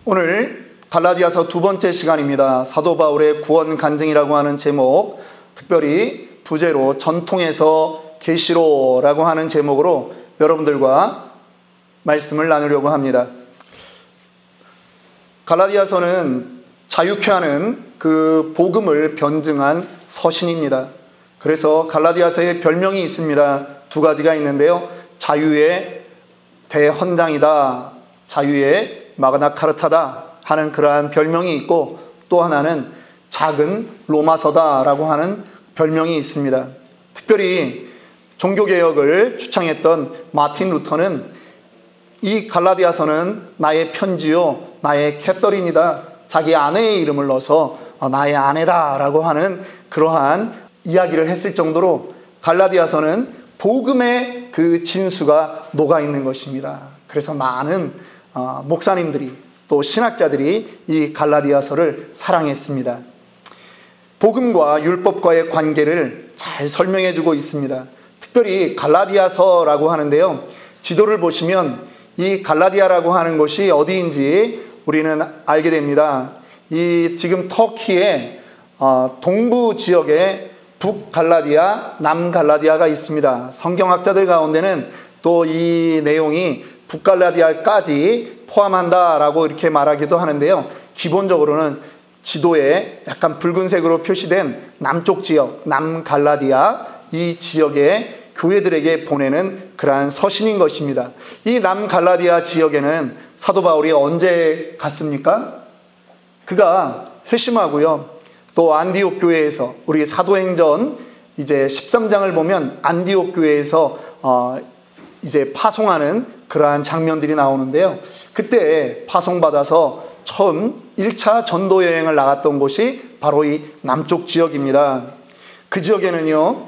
오늘 갈라디아서 두 번째 시간입니다. 사도 바울의 구원 간증이라고 하는 제목, 특별히 부제로 전통에서 계시로라고 하는 제목으로 여러분들과 말씀을 나누려고 합니다. 갈라디아서는 자유케 하는 그 복음을 변증한 서신입니다. 그래서 갈라디아서에 별명이 있습니다. 두 가지가 있는데요. 자유의 대헌장이다, 자유의 마그나 카르타다 하는 그러한 별명이 있고, 또 하나는 작은 로마서다라고 하는 별명이 있습니다. 특별히 종교개혁을 주창했던 마틴 루터는 이 갈라디아서는 나의 편지요, 나의 캐서린이다, 자기 아내의 이름을 넣어서 나의 아내다라고 하는 그러한 이야기를 했을 정도로 갈라디아서는 복음의 그 진수가 녹아있는 것입니다. 그래서 많은 목사님들이 또 신학자들이 이 갈라디아서를 사랑했습니다. 복음과 율법과의 관계를 잘 설명해 주고 있습니다. 특별히 갈라디아서라고 하는데요, 지도를 보시면 이 갈라디아라고 하는 곳이 어디인지 우리는 알게 됩니다. 이 지금 터키의 동부 지역에 북갈라디아, 남갈라디아가 있습니다. 성경학자들 가운데는 또 이 내용이 북갈라디아까지 포함한다라고 이렇게 말하기도 하는데요. 기본적으로는 지도에 약간 붉은색으로 표시된 남쪽 지역, 남갈라디아, 이 지역의 교회들에게 보내는 그러한 서신인 것입니다. 이 남갈라디아 지역에는 사도 바울이 언제 갔습니까? 그가 회심하고요, 또 안디옥 교회에서, 우리 사도행전 이제 13장을 보면 안디옥 교회에서 이제 파송하는 그러한 장면들이 나오는데요. 그때 파송받아서 처음 1차 전도 여행을 나갔던 곳이 바로 이 남쪽 지역입니다. 그 지역에는요,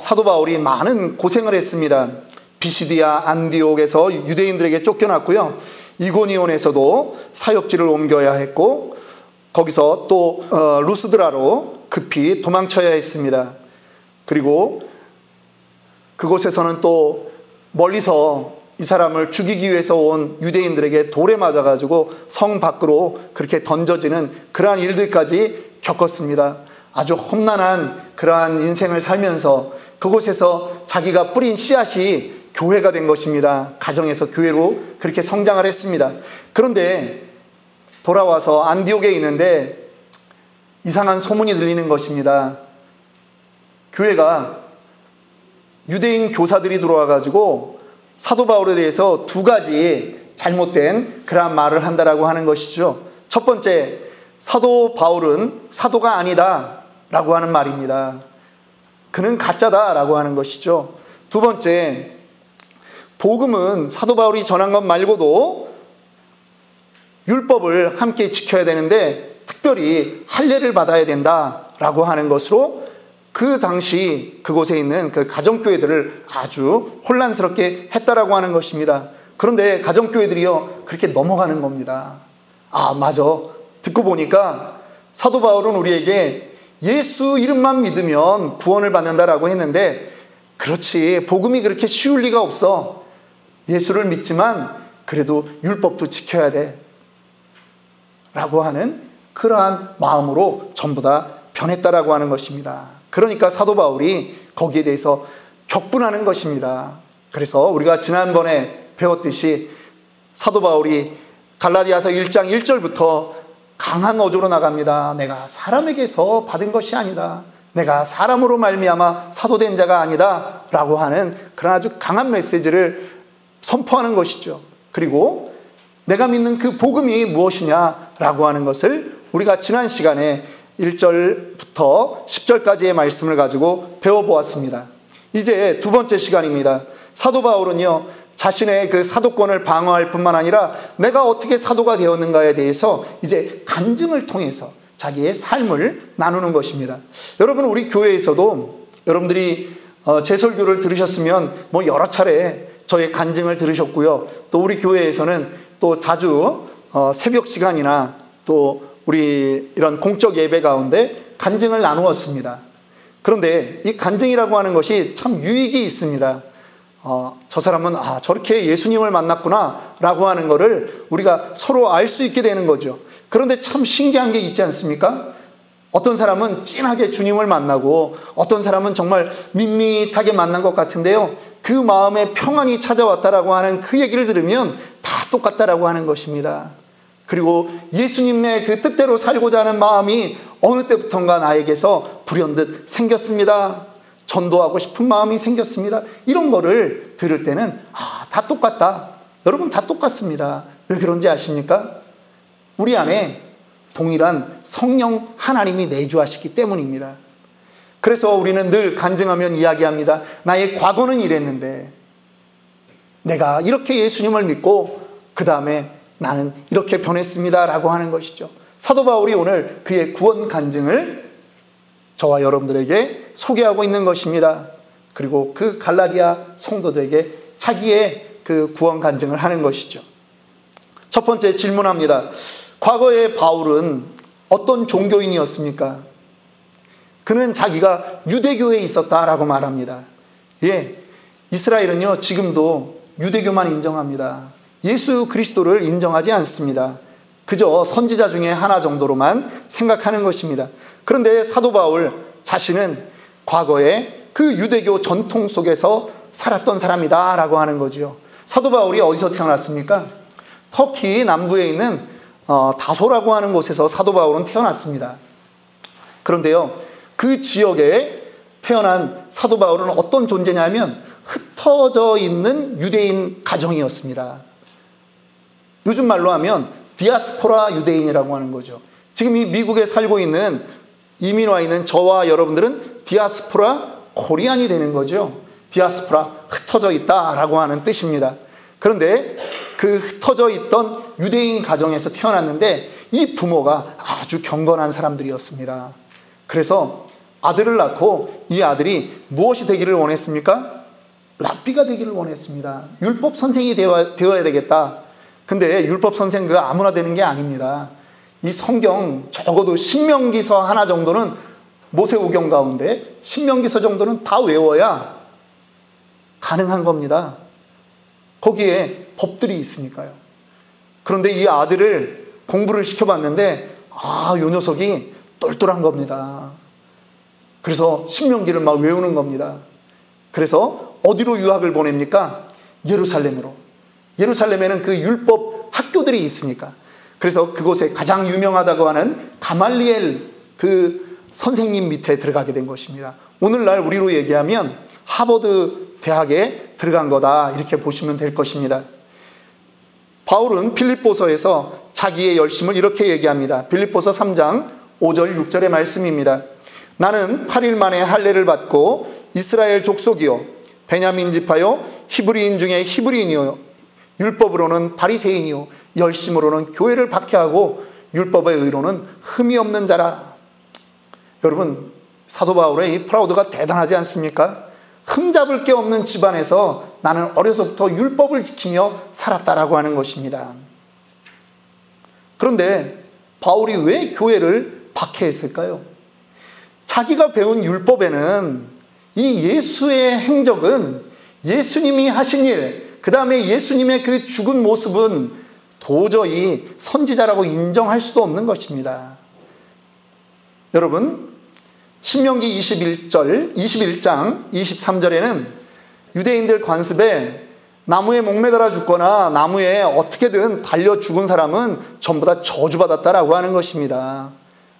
사도 바울이 많은 고생을 했습니다. 비시디아 안디옥에서 유대인들에게 쫓겨났고요, 이고니온에서도 사역지를 옮겨야 했고, 거기서 또 루스드라로 급히 도망쳐야 했습니다. 그리고 그곳에서는 또 멀리서 이 사람을 죽이기 위해서 온 유대인들에게 돌에 맞아가지고 성 밖으로 그렇게 던져지는 그러한 일들까지 겪었습니다. 아주 험난한 그러한 인생을 살면서 그곳에서 자기가 뿌린 씨앗이 교회가 된 것입니다. 가정에서 교회로 그렇게 성장을 했습니다. 그런데 돌아와서 안디옥에 있는데 이상한 소문이 들리는 것입니다. 교회가 유대인 교사들이 들어와가지고 사도 바울에 대해서 두 가지 잘못된 그러한 말을 한다라고 하는 것이죠. 첫 번째, 사도 바울은 사도가 아니다 라고 하는 말입니다. 그는 가짜다 라고 하는 것이죠. 두 번째, 복음은 사도 바울이 전한 것 말고도 율법을 함께 지켜야 되는데 특별히 할례를 받아야 된다라고 하는 것으로 그 당시 그곳에 있는 그 가정교회들을 아주 혼란스럽게 했다라고 하는 것입니다. 그런데 가정교회들이요, 그렇게 넘어가는 겁니다. 아, 맞아. 듣고 보니까 사도 바울은 우리에게 예수 이름만 믿으면 구원을 받는다라고 했는데, 그렇지, 복음이 그렇게 쉬울 리가 없어. 예수를 믿지만 그래도 율법도 지켜야 돼 라고 하는 그러한 마음으로 전부 다 변했다라고 하는 것입니다. 그러니까 사도 바울이 거기에 대해서 격분하는 것입니다. 그래서 우리가 지난번에 배웠듯이 사도 바울이 갈라디아서 1장 1절부터 강한 어조로 나갑니다. 내가 사람에게서 받은 것이 아니다, 내가 사람으로 말미암아 사도된 자가 아니다 라고 하는 그런 아주 강한 메시지를 선포하는 것이죠. 그리고 내가 믿는 그 복음이 무엇이냐라고 하는 것을 우리가 지난 시간에 1절부터 10절까지의 말씀을 가지고 배워보았습니다. 이제 두 번째 시간입니다. 사도 바울은요, 자신의 그 사도권을 방어할 뿐만 아니라 내가 어떻게 사도가 되었는가에 대해서 이제 간증을 통해서 자기의 삶을 나누는 것입니다. 여러분, 우리 교회에서도 여러분들이 제 설교를 들으셨으면 뭐 여러 차례 저의 간증을 들으셨고요, 또 우리 교회에서는 또 자주 새벽 시간이나 또 우리 이런 공적 예배 가운데 간증을 나누었습니다. 그런데 이 간증이라고 하는 것이 참 유익이 있습니다. 저 사람은 저렇게 예수님을 만났구나 라고 하는 거를 우리가 서로 알 수 있게 되는 거죠. 그런데 참 신기한 게 있지 않습니까? 어떤 사람은 찐하게 주님을 만나고 어떤 사람은 정말 밋밋하게 만난 것 같은데요, 그 마음에 평안이 찾아왔다라고 하는 그 얘기를 들으면 다 똑같다라고 하는 것입니다. 그리고 예수님의 그 뜻대로 살고자 하는 마음이 어느 때부턴가 나에게서 불현듯 생겼습니다. 전도하고 싶은 마음이 생겼습니다. 이런 거를 들을 때는 다 똑같다. 여러분, 다 똑같습니다. 왜 그런지 아십니까? 우리 안에 동일한 성령 하나님이 내주하시기 때문입니다. 그래서 우리는 늘 간증하면 이야기합니다. 나의 과거는 이랬는데 내가 이렇게 예수님을 믿고 그 다음에 나는 이렇게 변했습니다 라고 하는 것이죠. 사도 바울이 오늘 그의 구원 간증을 저와 여러분들에게 소개하고 있는 것입니다. 그리고 그 갈라디아 성도들에게 자기의 그 구원 간증을 하는 것이죠. 첫 번째 질문합니다. 과거에 바울은 어떤 종교인이었습니까? 그는 자기가 유대교에 있었다라고 말합니다. 이스라엘은요, 지금도 유대교만 인정합니다. 예수 그리스도를 인정하지 않습니다. 그저 선지자 중에 하나 정도로만 생각하는 것입니다. 그런데 사도 바울 자신은 과거에 그 유대교 전통 속에서 살았던 사람이다 라고 하는 거죠. 사도 바울이 어디서 태어났습니까? 터키 남부에 있는 다소라고 하는 곳에서 사도 바울은 태어났습니다. 그런데요, 그 지역에 태어난 사도 바울은 어떤 존재냐면 흩어져 있는 유대인 가정이었습니다. 요즘 말로 하면 디아스포라 유대인이라고 하는 거죠. 지금 이 미국에 살고 있는 이민 와 있는 저와 여러분들은 디아스포라 코리안이 되는 거죠. 디아스포라, 흩어져 있다라고 하는 뜻입니다. 그런데 그 흩어져 있던 유대인 가정에서 태어났는데 이 부모가 아주 경건한 사람들이었습니다. 그래서 아들을 낳고 이 아들이 무엇이 되기를 원했습니까? 랍비가 되기를 원했습니다. 율법 선생이 되어야 되겠다. 근데 율법 선생 그 아무나 되는 게 아닙니다. 이 성경 적어도 신명기서 하나 정도는, 모세오경 가운데 신명기서 정도는 다 외워야 가능한 겁니다. 거기에 법들이 있으니까요. 그런데 이 아들을 공부를 시켜봤는데 요 녀석이 똘똘한 겁니다. 그래서 신명기를 막 외우는 겁니다. 그래서 어디로 유학을 보냅니까? 예루살렘으로. 예루살렘에는 그 율법 학교들이 있으니까. 그래서 그곳에 가장 유명하다고 하는 가말리엘 그 선생님 밑에 들어가게 된 것입니다. 오늘날 우리로 얘기하면 하버드 대학에 들어간 거다, 이렇게 보시면 될 것입니다. 바울은 빌립보서에서 자기의 열심을 이렇게 얘기합니다. 빌립보서 3장 5절 6절의 말씀입니다. 나는 8일 만에 할례를 받고 이스라엘 족속이요 베냐민 지파요 히브리인 중에 히브리인이요 율법으로는 바리새인이요 열심으로는 교회를 박해하고 율법의 의로는 흠이 없는 자라. 여러분, 사도 바울의 이 프라우드가 대단하지 않습니까? 흠잡을 게 없는 집안에서 나는 어려서부터 율법을 지키며 살았다라고 하는 것입니다. 그런데 바울이 왜 교회를 박해했을까요? 자기가 배운 율법에는 이 예수의 행적은, 예수님이 하신 일, 그 다음에 예수님의 그 죽은 모습은 도저히 선지자라고 인정할 수도 없는 것입니다. 여러분, 신명기 21장 23절에는 유대인들 관습에 나무에 목매달아 죽거나 나무에 어떻게든 달려 죽은 사람은 전부 다 저주받았다라고 하는 것입니다.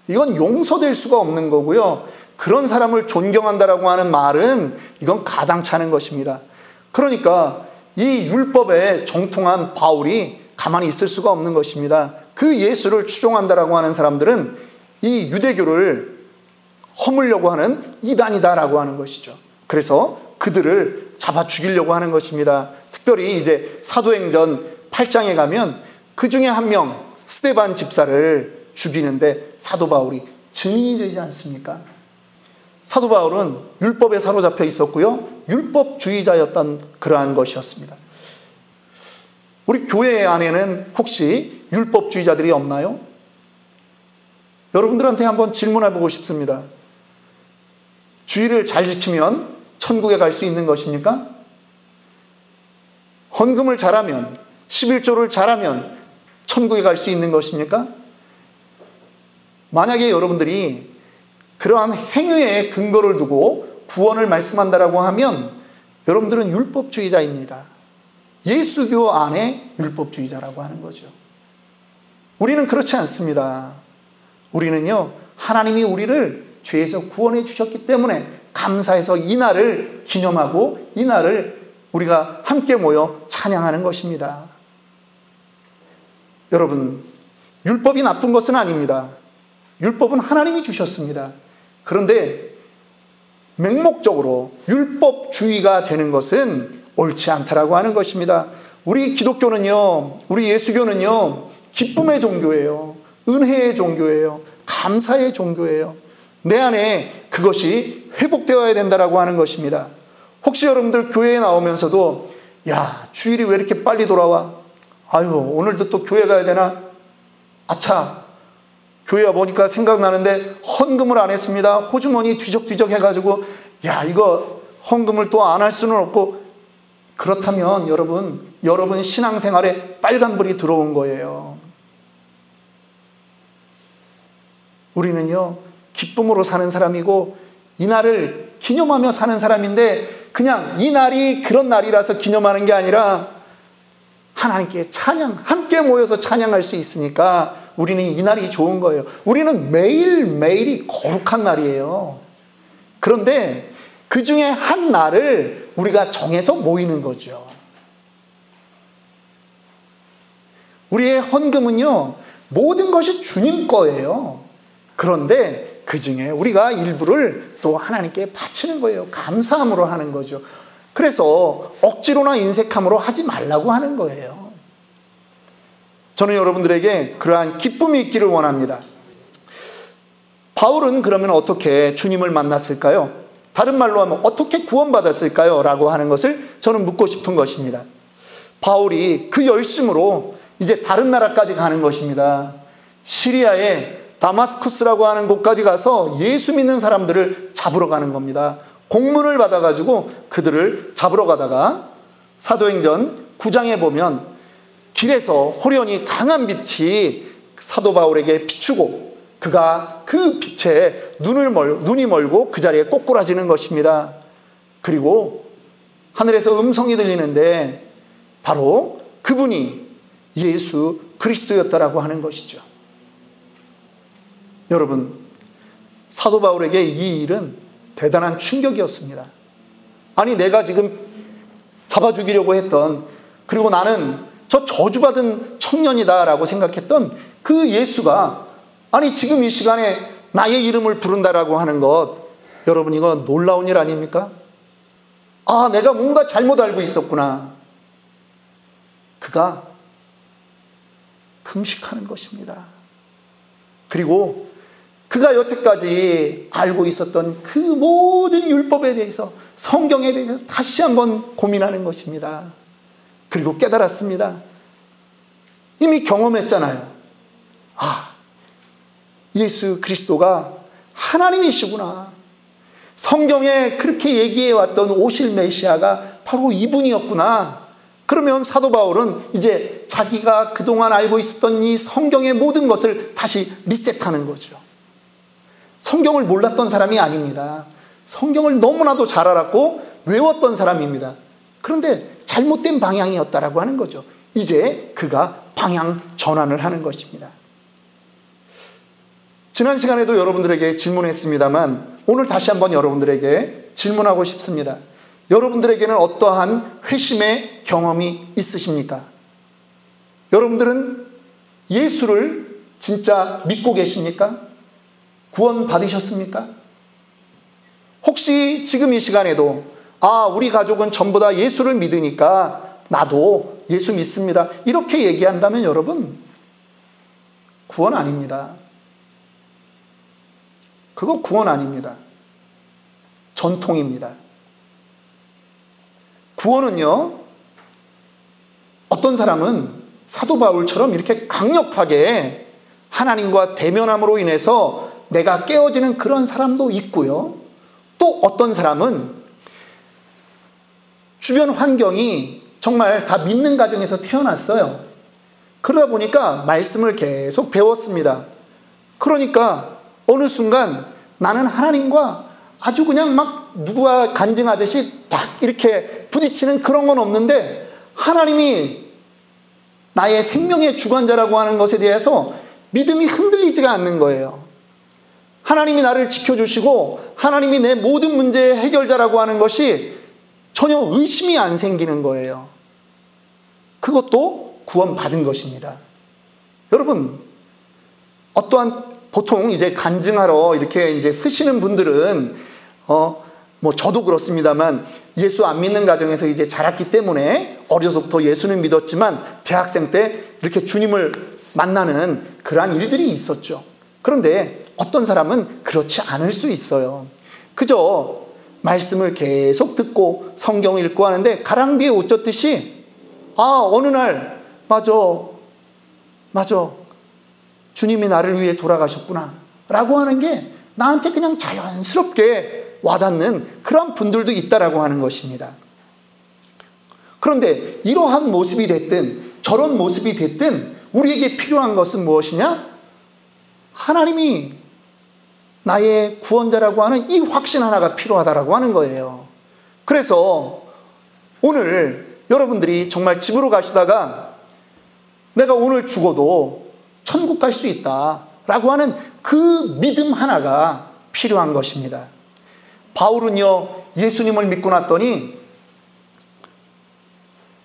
이건 용서될 수가 없는 거고요. 그런 사람을 존경한다라고 하는 말은 이건 가당찮은 것입니다. 그러니까 이 율법에 정통한 바울이 가만히 있을 수가 없는 것입니다. 그 예수를 추종한다라고 하는 사람들은 이 유대교를 허물려고 하는 이단이다라고 하는 것이죠. 그래서 그들을 잡아 죽이려고 하는 것입니다. 특별히 이제 사도행전 8장에 가면 그 중에 한 명 스데반 집사를 죽이는데 사도 바울이 증인이 되지 않습니까? 사도 바울은 율법에 사로잡혀 있었고요, 율법주의자였던 그러한 것이었습니다. 우리 교회 안에는 혹시 율법주의자들이 없나요? 여러분들한테 한번 질문해 보고 싶습니다. 주의를 잘 지키면 천국에 갈 수 있는 것입니까? 헌금을 잘하면, 11조를 잘하면 천국에 갈 수 있는 것입니까? 만약에 여러분들이 그러한 행위에 근거를 두고 구원을 말씀한다라고 하면 여러분들은 율법주의자입니다. 예수교 안에 율법주의자라고 하는 거죠. 우리는 그렇지 않습니다. 우리는요, 하나님이 우리를 죄에서 구원해 주셨기 때문에 감사해서 이 날을 기념하고 이 날을 우리가 함께 모여 찬양하는 것입니다. 여러분, 율법이 나쁜 것은 아닙니다. 율법은 하나님이 주셨습니다. 그런데 맹목적으로 율법주의가 되는 것은 옳지 않다라고 하는 것입니다. 우리 기독교는요, 우리 예수교는요, 기쁨의 종교예요. 은혜의 종교예요. 감사의 종교예요. 내 안에 그것이 회복되어야 된다라고 하는 것입니다. 혹시 여러분들 교회에 나오면서도 야, 주일이 왜 이렇게 빨리 돌아와? 아유, 오늘도 또 교회 가야 되나? 아차, 교회 와보니까 생각나는데 헌금을 안 했습니다. 호주머니 뒤적뒤적 해가지고 야, 이거 헌금을 또 안 할 수는 없고. 그렇다면 여러분 신앙생활에 빨간불이 들어온 거예요. 우리는요, 기쁨으로 사는 사람이고 이 날을 기념하며 사는 사람인데 그냥 이 날이 그런 날이라서 기념하는 게 아니라 하나님께 함께 모여서 찬양할 수 있으니까 우리는 이 날이 좋은 거예요. 우리는 매일매일이 거룩한 날이에요. 그런데 그 중에 한 날을 우리가 정해서 모이는 거죠. 우리의 헌금은요, 모든 것이 주님 거예요. 그런데 그 중에 우리가 일부를 또 하나님께 바치는 거예요. 감사함으로 하는 거죠. 그래서 억지로나 인색함으로 하지 말라고 하는 거예요. 저는 여러분들에게 그러한 기쁨이 있기를 원합니다. 바울은 그러면 어떻게 주님을 만났을까요? 다른 말로 하면 어떻게 구원받았을까요? 라고 하는 것을 저는 묻고 싶은 것입니다. 바울이 그 열심으로 이제 다른 나라까지 가는 것입니다. 시리아의 다마스쿠스라고 하는 곳까지 가서 예수 믿는 사람들을 잡으러 가는 겁니다. 공문을 받아가지고 그들을 잡으러 가다가 사도행전 9장에 보면 길에서 호련히 강한 빛이 사도 바울에게 비추고 그가 그 빛에 눈이 멀고 그 자리에 꼬꾸라지는 것입니다. 그리고 하늘에서 음성이 들리는데 바로 그분이 예수 그리스도였다라고 하는 것이죠. 여러분, 사도 바울에게 이 일은 대단한 충격이었습니다. 아니, 내가 지금 잡아 죽이려고 했던, 그리고 나는 저 저주받은 청년이다라고 생각했던 그 예수가 아니 지금 이 시간에 나의 이름을 부른다라고 하는 것, 여러분 이거 놀라운 일 아닙니까? 아, 내가 뭔가 잘못 알고 있었구나. 그가 금식하는 것입니다. 그리고 그가 여태까지 알고 있었던 그 모든 율법에 대해서, 성경에 대해서 다시 한번 고민하는 것입니다. 그리고 깨달았습니다. 이미 경험했잖아요. 아, 예수 그리스도가 하나님이시구나. 성경에 그렇게 얘기해왔던 오실 메시아가 바로 이분이었구나. 그러면 사도 바울은 이제 자기가 그동안 알고 있었던 이 성경의 모든 것을 다시 리셋하는 거죠. 성경을 몰랐던 사람이 아닙니다. 성경을 너무나도 잘 알았고 외웠던 사람입니다. 그런데 잘못된 방향이었다라고 하는 거죠. 이제 그가 방향 전환을 하는 것입니다. 지난 시간에도 여러분들에게 질문했습니다만 오늘 다시 한번 여러분들에게 질문하고 싶습니다. 여러분들에게는 어떠한 회심의 경험이 있으십니까? 여러분들은 예수를 진짜 믿고 계십니까? 구원 받으셨습니까? 혹시 지금 이 시간에도 아, 우리 가족은 전부 다 예수를 믿으니까 나도 예수 믿습니다, 이렇게 얘기한다면 여러분, 구원 아닙니다. 그거 구원 아닙니다. 전통입니다. 구원은요, 어떤 사람은 사도 바울처럼 이렇게 강력하게 하나님과 대면함으로 인해서 내가 깨어지는 그런 사람도 있고요. 또 어떤 사람은 주변 환경이 정말 다 믿는 가정에서 태어났어요. 그러다 보니까 말씀을 계속 배웠습니다. 그러니까 어느 순간 나는 하나님과 아주 그냥 막 누구와 간증하듯이 딱 이렇게 부딪히는 그런 건 없는데, 하나님이 나의 생명의 주관자라고 하는 것에 대해서 믿음이 흔들리지가 않는 거예요. 하나님이 나를 지켜주시고 하나님이 내 모든 문제의 해결자라고 하는 것이 전혀 의심이 안 생기는 거예요. 그것도 구원받은 것입니다. 여러분, 어떠한 보통 이제 간증하러 이렇게 이제 쓰시는 분들은 저도 그렇습니다만 예수 안 믿는 가정에서 이제 자랐기 때문에 어려서부터 예수는 믿었지만 대학생 때 이렇게 주님을 만나는 그러한 일들이 있었죠. 그런데 어떤 사람은 그렇지 않을 수 있어요. 그저 말씀을 계속 듣고 성경 읽고 하는데 가랑비에 옷 젖듯이 어느 날 맞아 주님이 나를 위해 돌아가셨구나 라고 하는 게 나한테 그냥 자연스럽게 와닿는 그런 분들도 있다라고 하는 것입니다. 그런데 이러한 모습이 됐든 저런 모습이 됐든 우리에게 필요한 것은 무엇이냐? 하나님이 나의 구원자라고 하는 이 확신 하나가 필요하다라고 하는 거예요. 그래서 오늘 여러분들이 정말 집으로 가시다가 내가 오늘 죽어도 천국 갈 수 있다라고 하는 그 믿음 하나가 필요한 것입니다. 바울은요, 예수님을 믿고 났더니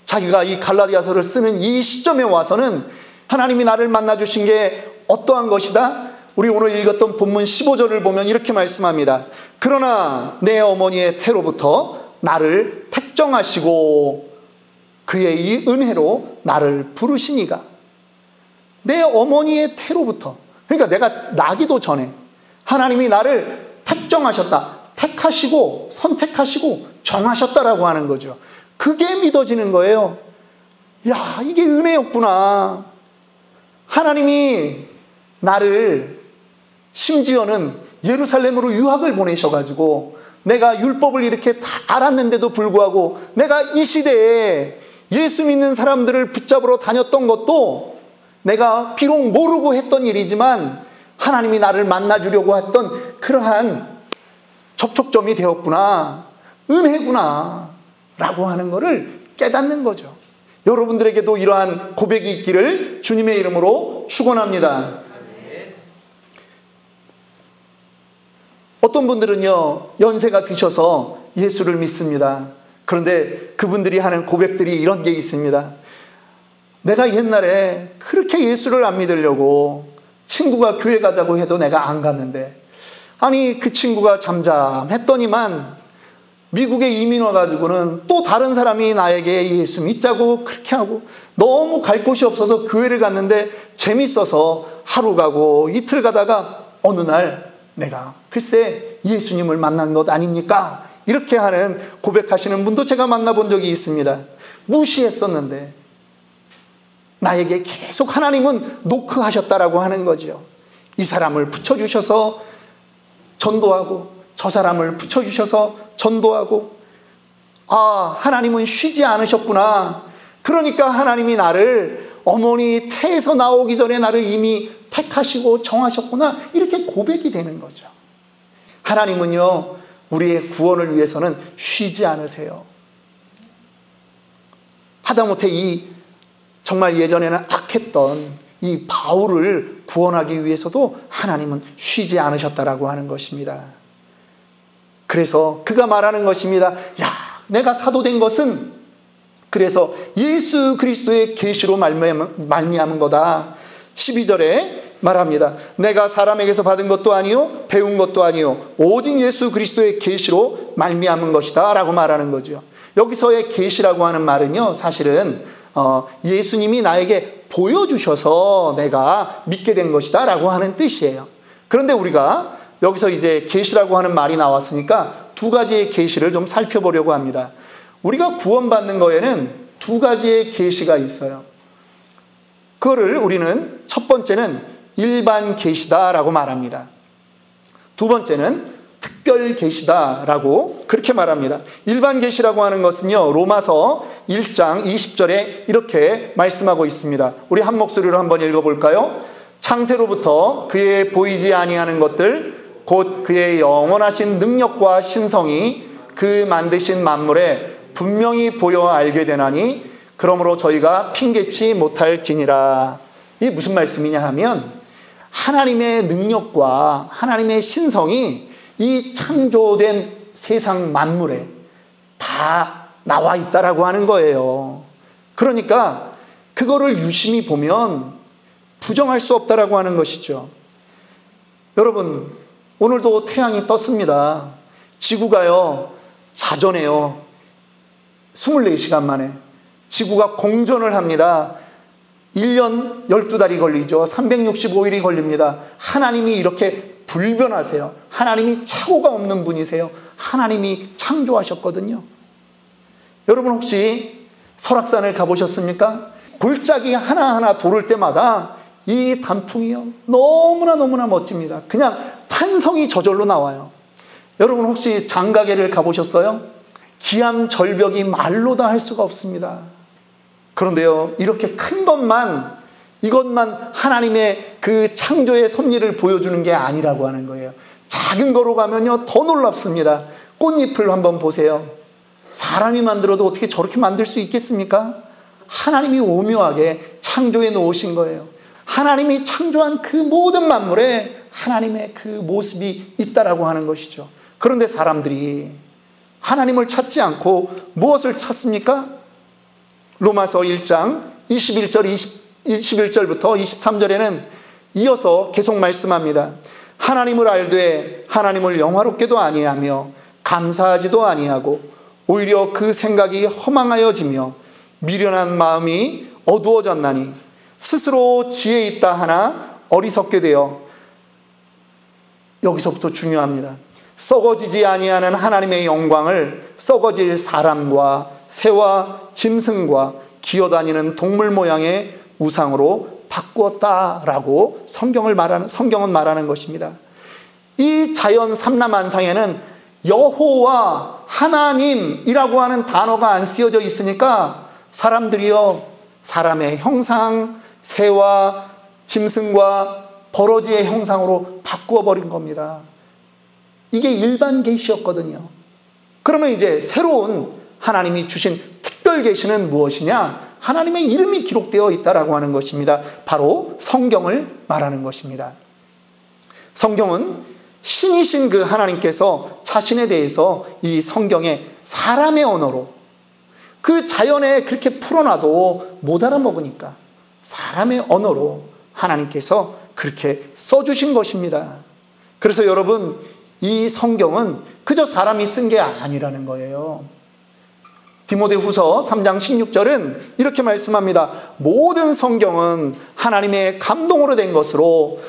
자기가 이 갈라디아서를 쓰는 이 시점에 와서는 하나님이 나를 만나주신 게 어떠한 것이다? 우리 오늘 읽었던 본문 15절을 보면 이렇게 말씀합니다. 그러나 내 어머니의 태로부터 나를 택정하시고 그의 이 은혜로 나를 부르시니가. 내 어머니의 태로부터, 그러니까 내가 나기도 전에 하나님이 나를 택정하셨다, 택하시고 선택하시고 정하셨다라고 하는 거죠. 그게 믿어지는 거예요. 야, 이게 은혜였구나. 하나님이 나를 심지어는 예루살렘으로 유학을 보내셔가지고 내가 율법을 이렇게 다 알았는데도 불구하고 내가 이 시대에 예수 믿는 사람들을 붙잡으러 다녔던 것도 내가 비록 모르고 했던 일이지만 하나님이 나를 만나주려고 했던 그러한 접촉점이 되었구나, 은혜구나 라고 하는 것을 깨닫는 거죠. 여러분들에게도 이러한 고백이 있기를 주님의 이름으로 축원합니다. 어떤 분들은요, 연세가 드셔서 예수를 믿습니다. 그런데 그분들이 하는 고백들이 이런 게 있습니다. 내가 옛날에 그렇게 예수를 안 믿으려고 친구가 교회 가자고 해도 내가 안 갔는데, 아니 그 친구가 잠잠했더니만 미국에 이민 와가지고는 또 다른 사람이 나에게 예수 믿자고 그렇게 하고 너무 갈 곳이 없어서 교회를 갔는데 재밌어서 하루 가고 이틀 가다가 어느 날 내가 글쎄 예수님을 만난 것 아닙니까? 이렇게 하는 고백하시는 분도 제가 만나본 적이 있습니다. 무시했었는데 나에게 계속 하나님은 노크하셨다라고 하는 거죠. 이 사람을 붙여주셔서 전도하고 저 사람을 붙여주셔서 전도하고, 하나님은 쉬지 않으셨구나. 그러니까 하나님이 나를 어머니 태에서 나오기 전에 나를 이미 택하시고 정하셨구나. 이렇게 고백이 되는 거죠. 하나님은요, 우리의 구원을 위해서는 쉬지 않으세요. 하다못해 정말 예전에는 악했던 이 바울을 구원하기 위해서도 하나님은 쉬지 않으셨다라고 하는 것입니다. 그래서 그가 말하는 것입니다. 야, 내가 사도된 것은 그래서 예수 그리스도의 계시로 말미암은 거다. 12절에 말합니다. 내가 사람에게서 받은 것도 아니요 배운 것도 아니요 오직 예수 그리스도의 계시로 말미암은 것이다 라고 말하는 거죠. 여기서의 계시라고 하는 말은요, 사실은 예수님이 나에게 보여주셔서 내가 믿게 된 것이다 라고 하는 뜻이에요. 그런데 우리가 여기서 이제 계시라고 하는 말이 나왔으니까 두 가지의 계시를 좀 살펴보려고 합니다. 우리가 구원받는 거에는 두 가지의 계시가 있어요. 그거를 우리는 첫 번째는 일반 계시다라고 말합니다. 두 번째는 특별 계시다라고 그렇게 말합니다. 일반 계시라고 하는 것은요, 로마서 1장 20절에 이렇게 말씀하고 있습니다. 우리 한 목소리로 한번 읽어볼까요? 창세로부터 그의 보이지 아니하는 것들 곧 그의 영원하신 능력과 신성이 그 만드신 만물에 분명히 보여 알게 되나니 그러므로 저희가 핑계치 못할지니라. 이게 무슨 말씀이냐 하면 하나님의 능력과 하나님의 신성이 이 창조된 세상 만물에 다 나와 있다라고 하는 거예요. 그러니까 그거를 유심히 보면 부정할 수 없다라고 하는 것이죠. 여러분, 오늘도 태양이 떴습니다. 지구가요, 자전해요. 24시간 만에 지구가 공전을 합니다. 1년 12달이 걸리죠. 365일이 걸립니다. 하나님이 이렇게 불변하세요. 하나님이 착오가 없는 분이세요. 하나님이 창조하셨거든요. 여러분 혹시 설악산을 가보셨습니까? 골짜기 하나하나 도를 때마다 이 단풍이요, 너무나 멋집니다. 그냥 탄성이 저절로 나와요. 여러분 혹시 장가계를 가보셨어요? 기암 절벽이 말로 다 할 수가 없습니다. 그런데요, 이렇게 큰 것만, 이것만 하나님의 그 창조의 섭리를 보여주는 게 아니라고 하는 거예요. 작은 거로 가면요, 더 놀랍습니다. 꽃잎을 한번 보세요. 사람이 만들어도 어떻게 저렇게 만들 수 있겠습니까? 하나님이 오묘하게 창조해 놓으신 거예요. 하나님이 창조한 그 모든 만물에 하나님의 그 모습이 있다라고 하는 것이죠. 그런데 사람들이 하나님을 찾지 않고 무엇을 찾습니까? 로마서 1장 21절부터 23절에는 이어서 계속 말씀합니다. 하나님을 알되 하나님을 영화롭게도 아니하며 감사하지도 아니하고 오히려 그 생각이 허망하여지며 미련한 마음이 어두워졌나니 스스로 지혜 있다 하나 어리석게 되어, 여기서부터 중요합니다. 썩어지지 아니하는 하나님의 영광을 썩어질 사람과 새와 짐승과 기어다니는 동물 모양의 우상으로 바꾸었다라고 성경은 말하는 것입니다. 이 자연 삼라만상에는 여호와 하나님이라고 하는 단어가 안 쓰여져 있으니까 사람들이요, 사람의 형상, 새와 짐승과 버러지의 형상으로 바꾸어 버린 겁니다. 이게 일반 계시였거든요. 그러면 이제 새로운 하나님이 주신 특별 계시는 무엇이냐? 하나님의 이름이 기록되어 있다라고 하는 것입니다. 바로 성경을 말하는 것입니다. 성경은 신이신 그 하나님께서 자신에 대해서 이 성경에 사람의 언어로, 그 자연에 그렇게 풀어놔도 못 알아먹으니까 사람의 언어로 하나님께서 그렇게 써주신 것입니다. 그래서 여러분, 이 성경은 그저 사람이 쓴 게 아니라는 거예요. 디모데후서 3장 16절은 이렇게 말씀합니다. 모든 성경은 하나님의 감동으로 된 것으로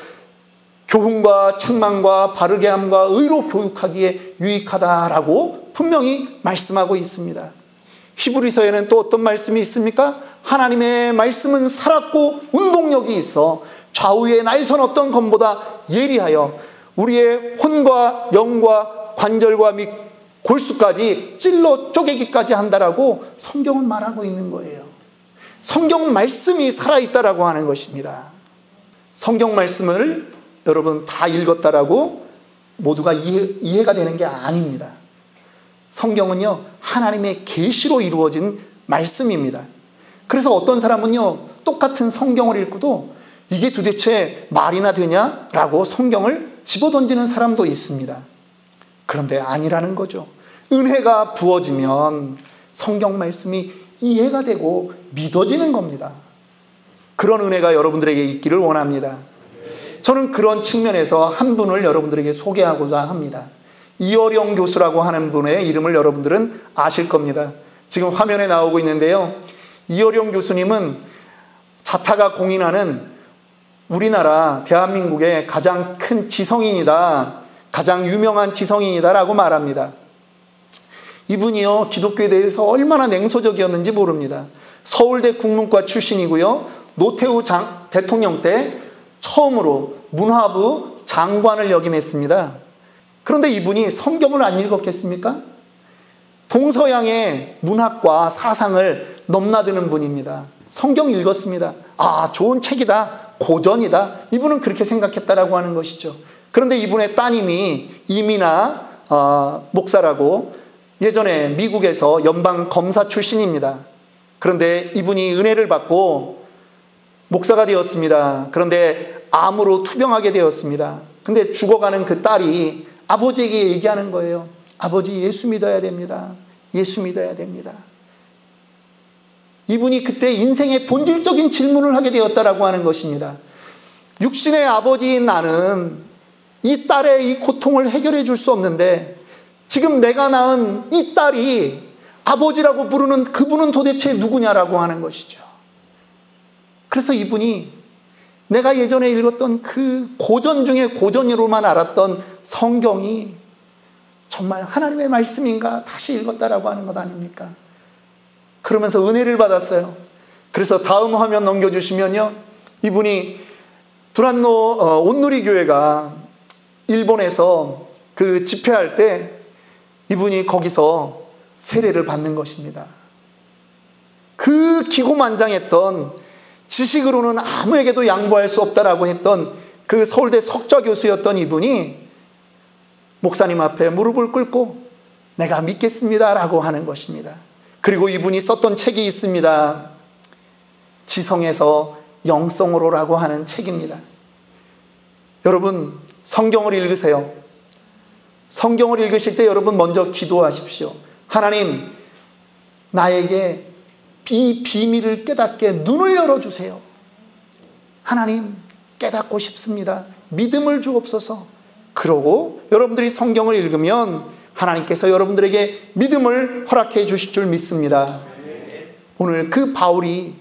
교훈과 책망과 바르게 함과 의로 교육하기에 유익하다라고 분명히 말씀하고 있습니다. 히브리서에는 또 어떤 말씀이 있습니까? 하나님의 말씀은 살았고 운동력이 있어 좌우의 날선 어떤 검보다 예리하여 우리의 혼과 영과 관절과 및 골수까지 찔러 쪼개기까지 한다라고 성경은 말하고 있는 거예요. 성경 말씀이 살아있다라고 하는 것입니다. 성경 말씀을 여러분 다 읽었다라고 모두가 이해가 되는 게 아닙니다. 성경은요, 하나님의 계시로 이루어진 말씀입니다. 그래서 어떤 사람은요, 똑같은 성경을 읽고도 이게 도대체 말이나 되냐라고 성경을 집어던지는 사람도 있습니다. 그런데 아니라는 거죠. 은혜가 부어지면 성경 말씀이 이해가 되고 믿어지는 겁니다. 그런 은혜가 여러분들에게 있기를 원합니다. 저는 그런 측면에서 한 분을 여러분들에게 소개하고자 합니다. 이어령 교수라고 하는 분의 이름을 여러분들은 아실 겁니다. 지금 화면에 나오고 있는데요. 이어령 교수님은 자타가 공인하는 우리나라 대한민국의 가장 큰 지성인이다, 가장 유명한 지성인이다라고 말합니다. 이분이요, 기독교에 대해서 얼마나 냉소적이었는지 모릅니다. 서울대 국문과 출신이고요, 노태우 대통령 때 처음으로 문화부 장관을 역임했습니다. 그런데 이분이 성경을 안 읽었겠습니까? 동서양의 문학과 사상을 넘나드는 분입니다. 성경 읽었습니다. 아, 좋은 책이다. 고전이다. 이분은 그렇게 생각했다라고 하는 것이죠. 그런데 이분의 따님이 이민아 목사라고 예전에 미국에서 연방 검사 출신입니다. 그런데 이분이 은혜를 받고 목사가 되었습니다. 그런데 암으로 투병하게 되었습니다. 근데 죽어가는 그 딸이 아버지에게 얘기하는 거예요. 아버지, 예수 믿어야 됩니다. 예수 믿어야 됩니다. 이분이 그때 인생의 본질적인 질문을 하게 되었다라고 하는 것입니다. 육신의 아버지인 나는 이 딸의 이 고통을 해결해 줄 수 없는데 지금 내가 낳은 이 딸이 아버지라고 부르는 그분은 도대체 누구냐라고 하는 것이죠. 그래서 이분이 내가 예전에 읽었던 그 고전 중에 고전으로만 알았던 성경이 정말 하나님의 말씀인가 다시 읽었다라고 하는 것 아닙니까? 그러면서 은혜를 받았어요. 그래서 다음 화면 넘겨주시면요, 이분이 두란노 온누리 교회가 일본에서 그 집회할 때 이분이 거기서 세례를 받는 것입니다. 그 기고만장했던 지식으로는 아무에게도 양보할 수 없다라고 했던 그 서울대 석좌 교수였던 이분이 목사님 앞에 무릎을 꿇고 내가 믿겠습니다라고 하는 것입니다. 그리고 이분이 썼던 책이 있습니다. 지성에서 영성으로라고 하는 책입니다. 여러분, 성경을 읽으세요. 성경을 읽으실 때 여러분 먼저 기도하십시오. 하나님, 나에게 이 비밀을 깨닫게 눈을 열어주세요. 하나님, 깨닫고 싶습니다. 믿음을 주옵소서. 그러고 여러분들이 성경을 읽으면 하나님께서 여러분들에게 믿음을 허락해 주실 줄 믿습니다. 오늘 그 바울이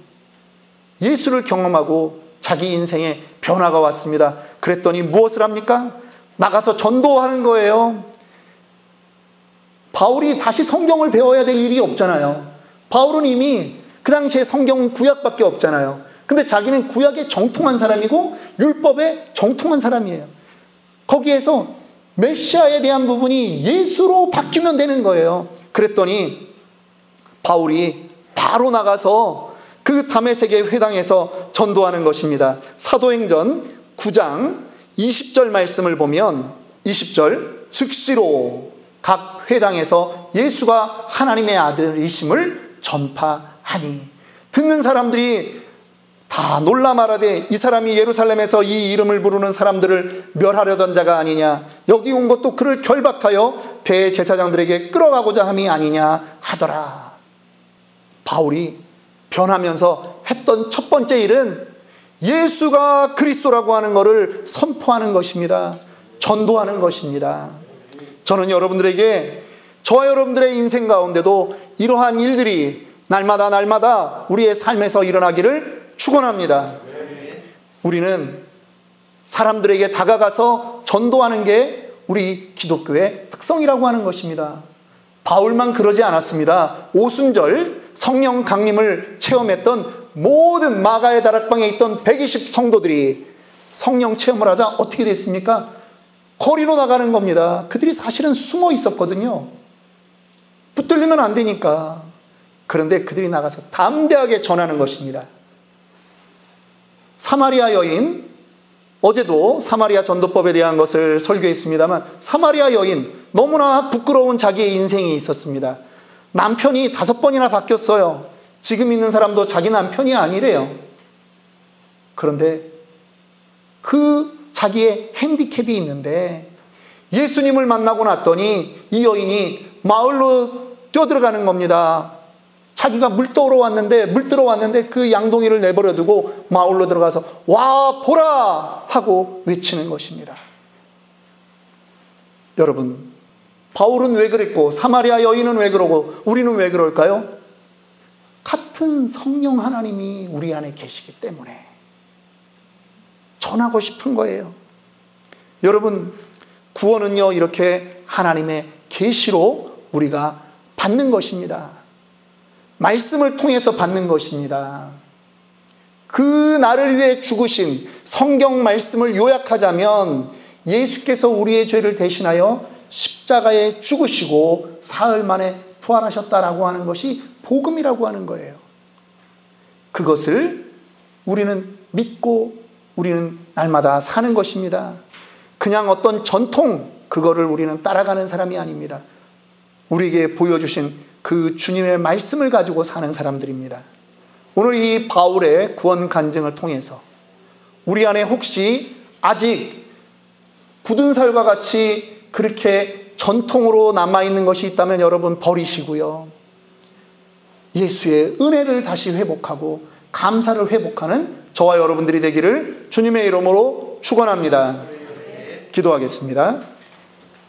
예수를 경험하고 자기 인생에 변화가 왔습니다. 그랬더니 무엇을 합니까? 나가서 전도하는 거예요. 바울이 다시 성경을 배워야 될 일이 없잖아요. 바울은 이미 그 당시에 성경은 구약밖에 없잖아요. 근데 자기는 구약에 정통한 사람이고 율법에 정통한 사람이에요. 거기에서 메시아에 대한 부분이 예수로 바뀌면 되는 거예요. 그랬더니 바울이 바로 나가서 그 다메섹의 회당에서 전도하는 것입니다. 사도행전 9장 20절 말씀을 보면 20절, 즉시로 각 회당에서 예수가 하나님의 아들이심을 전파하니. 듣는 사람들이 다 놀라 말하되 이 사람이 예루살렘에서 이 이름을 부르는 사람들을 멸하려던 자가 아니냐, 여기 온 것도 그를 결박하여 대제사장들에게 끌어가고자 함이 아니냐 하더라. 바울이 변하면서 했던 첫 번째 일은 예수가 그리스도라고 하는 것을 선포하는 것입니다. 전도하는 것입니다. 저는 여러분들에게, 저와 여러분들의 인생 가운데도 이러한 일들이 날마다 우리의 삶에서 일어나기를 축원합니다. 우리는 사람들에게 다가가서 전도하는 게 우리 기독교의 특성이라고 하는 것입니다. 바울만 그러지 않았습니다. 오순절 성령 강림을 체험했던 모든 마가의 다락방에 있던 120 성도들이 성령 체험을 하자 어떻게 됐습니까? 거리로 나가는 겁니다. 그들이 사실은 숨어 있었거든요. 붙들리면 안 되니까. 그런데 그들이 나가서 담대하게 전하는 것입니다. 사마리아 여인, 어제도 사마리아 전도법에 대한 것을 설교했습니다만, 사마리아 여인, 너무나 부끄러운 자기의 인생이 있었습니다. 남편이 5번이나 바뀌었어요. 지금 있는 사람도 자기 남편이 아니래요. 그런데 그 자기의 핸디캡이 있는데 예수님을 만나고 났더니 이 여인이 마을로 뛰어들어가는 겁니다. 자기가 물 들어왔는데 그 양동이를 내버려 두고 마을로 들어가서 와 보라 하고 외치는 것입니다. 여러분, 바울은 왜 그랬고 사마리아 여인은 왜 그러고 우리는 왜 그럴까요? 같은 성령 하나님이 우리 안에 계시기 때문에 전하고 싶은 거예요. 여러분, 구원은요 이렇게 하나님의 계시로 우리가 받는 것입니다. 말씀을 통해서 받는 것입니다. 그 나를 위해 죽으신 성경 말씀을 요약하자면 예수께서 우리의 죄를 대신하여 십자가에 죽으시고 사흘 만에 부활하셨다라고 하는 것이 복음이라고 하는 거예요. 그것을 우리는 믿고 우리는 날마다 사는 것입니다. 그냥 어떤 전통, 그거를 우리는 따라가는 사람이 아닙니다. 우리에게 보여주신 그 주님의 말씀을 가지고 사는 사람들입니다. 오늘 이 바울의 구원 간증을 통해서 우리 안에 혹시 아직 굳은 살과 같이 그렇게 전통으로 남아있는 것이 있다면 여러분 버리시고요. 예수의 은혜를 다시 회복하고 감사를 회복하는 저와 여러분들이 되기를 주님의 이름으로 축원합니다. 기도하겠습니다.